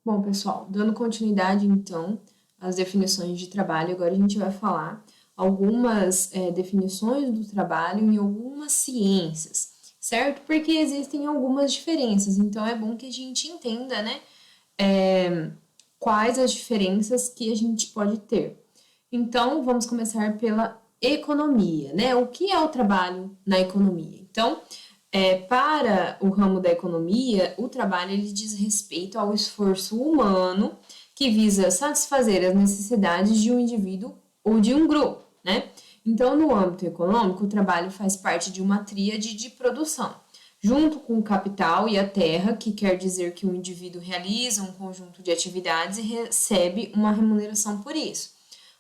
Bom, pessoal, dando continuidade então às definições de trabalho, agora a gente vai falar algumas definições do trabalho em algumas ciências, certo? Porque existem algumas diferenças, então é bom que a gente entenda, né, quais as diferenças que a gente pode ter. Então, vamos começar pela economia, né? O que é o trabalho na economia? Então, para o ramo da economia, o trabalho ele diz respeito ao esforço humano que visa satisfazer as necessidades de um indivíduo ou de um grupo, né? Então, no âmbito econômico, o trabalho faz parte de uma tríade de produção, junto com o capital e a terra, que quer dizer que o indivíduo realiza um conjunto de atividades e recebe uma remuneração por isso.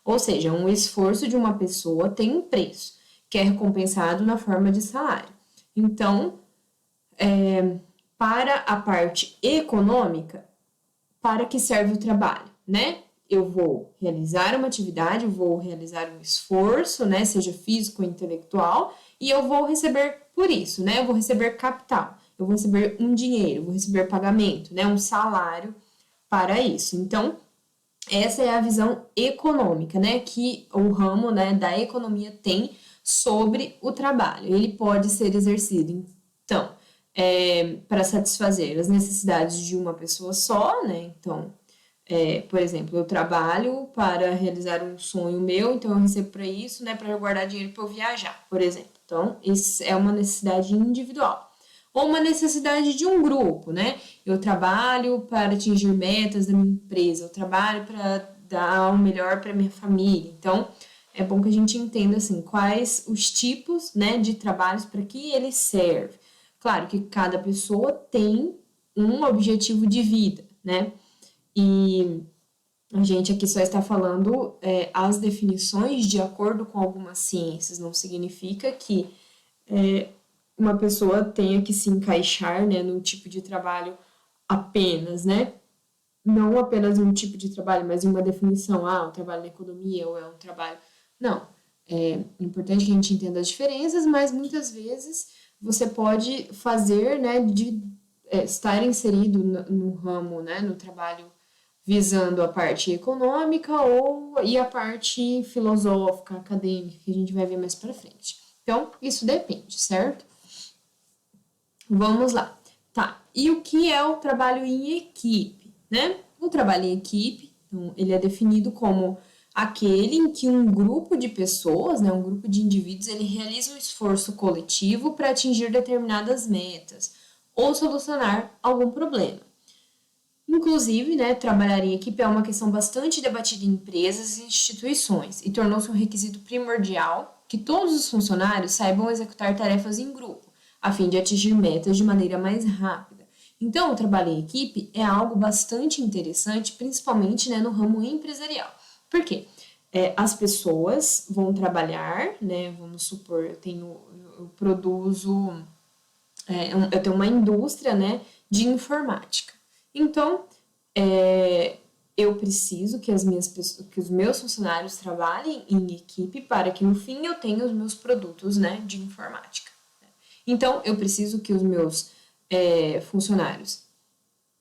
Ou seja, um esforço de uma pessoa tem um preço, que é recompensado na forma de salário. Então, para a parte econômica, para que serve o trabalho, né? Eu vou realizar uma atividade, vou realizar um esforço, né? Seja físico ou intelectual, e eu vou receber por isso, né? Eu vou receber capital, eu vou receber um dinheiro, vou receber pagamento, né? Um salário para isso. Então, essa é a visão econômica, né? Que o ramo, né, da economia tem sobre o trabalho. Ele pode ser exercido, então, para satisfazer as necessidades de uma pessoa só, né? Então, por exemplo, eu trabalho para realizar um sonho meu, então eu recebo para isso, né? Para eu guardar dinheiro para eu viajar, por exemplo. Então, isso é uma necessidade individual. Ou uma necessidade de um grupo, né? Eu trabalho para atingir metas da minha empresa, eu trabalho para dar o melhor para minha família. Então, é bom que a gente entenda assim quais os tipos, né, de trabalhos para que ele serve. Claro que cada pessoa tem um objetivo de vida, né? E a gente aqui só está falando as definições de acordo com algumas ciências, não significa que uma pessoa tenha que se encaixar, né, num tipo de trabalho apenas, né? Não apenas um tipo de trabalho, mas em uma definição, um trabalho na economia ou é um trabalho. Não. É importante que a gente entenda as diferenças, mas muitas vezes você pode fazer, né, de estar inserido no ramo, né, no trabalho visando a parte econômica e a parte filosófica, acadêmica, que a gente vai ver mais para frente. Então, isso depende, certo? Vamos lá. Tá, e o que é o trabalho em equipe, né? O trabalho em equipe, então, ele é definido como aquele em que um grupo de pessoas, né, um grupo de indivíduos, ele realiza um esforço coletivo para atingir determinadas metas ou solucionar algum problema. Inclusive, né, trabalhar em equipe é uma questão bastante debatida em empresas e instituições e tornou-se um requisito primordial que todos os funcionários saibam executar tarefas em grupo, a fim de atingir metas de maneira mais rápida. Então, o trabalho em equipe é algo bastante interessante, principalmente, né, no ramo empresarial. Por quê? As pessoas vão trabalhar, né, vamos supor, eu produzo, eu tenho uma indústria, né, de informática. Então, eu preciso que que os meus funcionários trabalhem em equipe para que no fim eu tenha os meus produtos, né, de informática. Então, eu preciso que os meus funcionários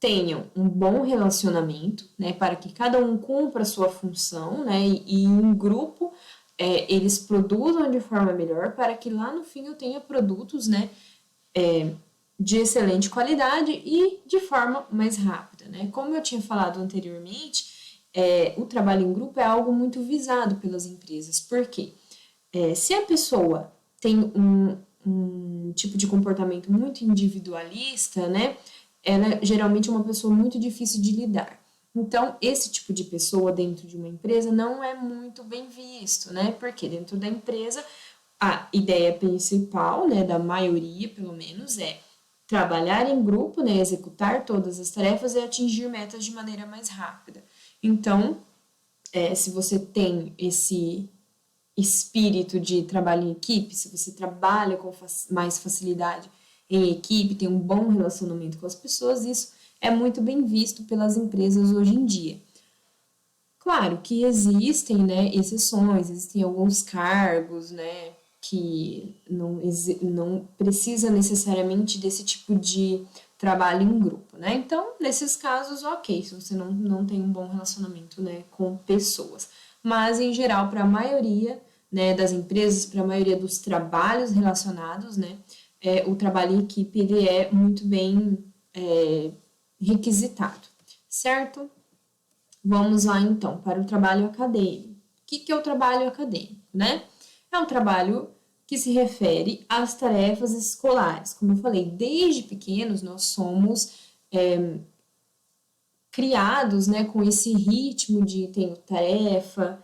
tenham um bom relacionamento, né, para que cada um cumpra a sua função, né, e em um grupo eles produzam de forma melhor para que lá no fim eu tenha produtos, né, de excelente qualidade e de forma mais rápida, né? Como eu tinha falado anteriormente, o trabalho em grupo é algo muito visado pelas empresas, porque se a pessoa tem um tipo de comportamento muito individualista, né? Ela geralmente é uma pessoa muito difícil de lidar. Então, esse tipo de pessoa dentro de uma empresa não é muito bem visto, né? Porque dentro da empresa, a ideia principal, né, da maioria, pelo menos, é trabalhar em grupo, né, executar todas as tarefas e atingir metas de maneira mais rápida. Então, se você tem esse espírito de trabalho em equipe, se você trabalha com mais facilidade em equipe, tem um bom relacionamento com as pessoas, isso é muito bem visto pelas empresas hoje em dia. Claro que existem, né, exceções, existem alguns cargos, né, que não precisa necessariamente desse tipo de trabalho em grupo, né? Então, nesses casos, ok, se você não tem um bom relacionamento, né, com pessoas. Mas, em geral, para a maioria, né, das empresas, para a maioria dos trabalhos relacionados, né, o trabalho em equipe, ele é muito bem requisitado, certo? Vamos lá, então, para o trabalho acadêmico. O que é o trabalho acadêmico, né? É um trabalho que se refere às tarefas escolares. Como eu falei, desde pequenos nós somos criados, né, com esse ritmo de tenho tarefa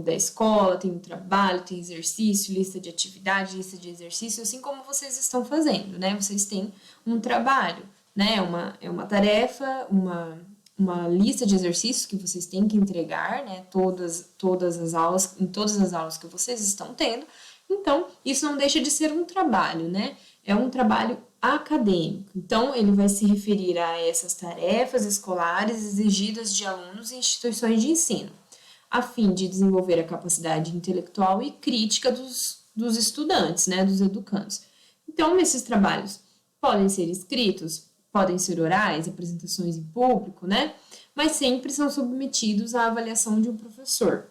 da escola, tem trabalho, tem exercício, lista de atividade, lista de exercício, assim como vocês estão fazendo, né? Vocês têm um trabalho, né? Uma tarefa, uma lista de exercícios que vocês têm que entregar, né? Todas as aulas, em todas as aulas que vocês estão tendo. Então, isso não deixa de ser um trabalho, né? É um trabalho acadêmico. Então, ele vai se referir a essas tarefas escolares exigidas de alunos em instituições de ensino, a fim de desenvolver a capacidade intelectual e crítica dos estudantes, né? Dos educandos. Então, esses trabalhos podem ser escritos, podem ser orais, apresentações em público, né? Mas sempre são submetidos à avaliação de um professor.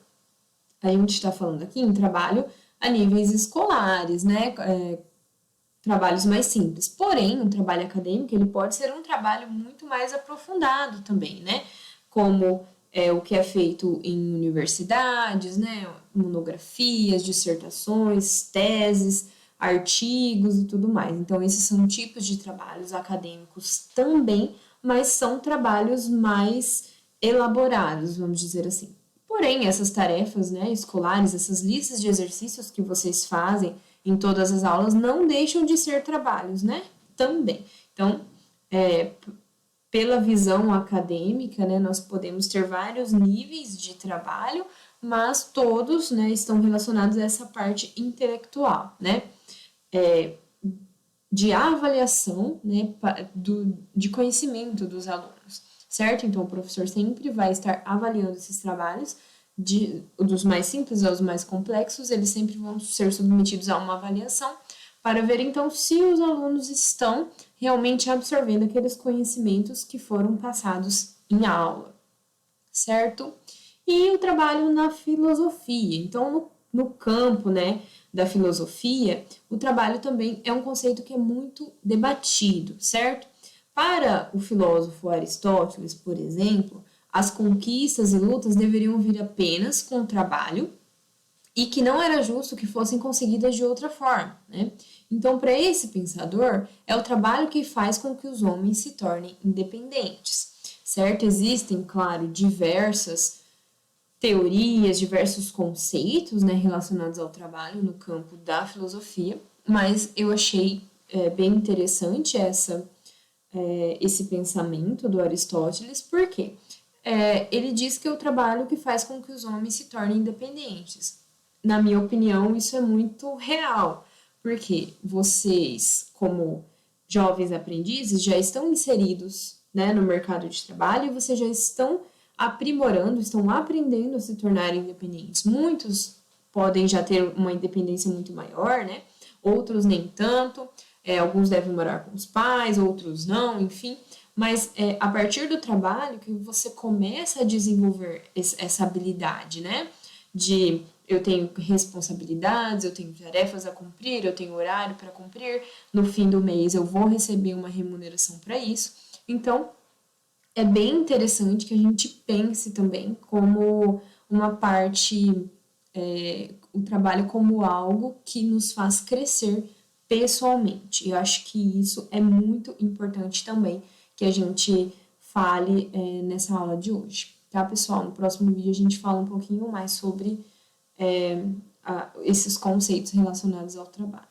Aí a gente está falando aqui em trabalho a níveis escolares, né? Trabalhos mais simples. Porém, um trabalho acadêmico, ele pode ser um trabalho muito mais aprofundado também, né? Como o que é feito em universidades, né? Monografias, dissertações, teses, artigos e tudo mais. Então, esses são tipos de trabalhos acadêmicos também, mas são trabalhos mais elaborados, vamos dizer assim. Porém, essas tarefas, né, escolares, essas listas de exercícios que vocês fazem em todas as aulas não deixam de ser trabalhos, né? Também. Então, pela visão acadêmica, né, nós podemos ter vários níveis de trabalho, mas todos, né, estão relacionados a essa parte intelectual, né? De avaliação, né, de conhecimento dos alunos, certo? Então, o professor sempre vai estar avaliando esses trabalhos, dos mais simples aos mais complexos, eles sempre vão ser submetidos a uma avaliação para ver, então, se os alunos estão realmente absorvendo aqueles conhecimentos que foram passados em aula, certo? E o trabalho na filosofia. Então, no campo, né, da filosofia, o trabalho também é um conceito que é muito debatido, certo? Para o filósofo Aristóteles, por exemplo, as conquistas e lutas deveriam vir apenas com o trabalho e que não era justo que fossem conseguidas de outra forma, né? Então, para esse pensador, é o trabalho que faz com que os homens se tornem independentes, certo? Existem, claro, diversas teorias, diversos conceitos, né, relacionados ao trabalho no campo da filosofia, mas eu achei bem interessante esse pensamento do Aristóteles, porque ele diz que é o trabalho que faz com que os homens se tornem independentes. Na minha opinião, isso é muito real, porque vocês, como jovens aprendizes, já estão inseridos, né, no mercado de trabalho e vocês já estão aprimorando, estão aprendendo a se tornarem independentes. Muitos podem já ter uma independência muito maior, né? Outros nem tanto. Alguns devem morar com os pais, outros não, enfim. Mas a partir do trabalho que você começa a desenvolver essa habilidade, né? De eu tenho responsabilidades, eu tenho tarefas a cumprir, eu tenho horário para cumprir, no fim do mês eu vou receber uma remuneração para isso. Então, é bem interessante que a gente pense também como uma parte, o trabalho como algo que nos faz crescer pessoalmente. Eu acho que isso é muito importante também que a gente fale nessa aula de hoje, tá, pessoal? No próximo vídeo a gente fala um pouquinho mais sobre esses conceitos relacionados ao trabalho.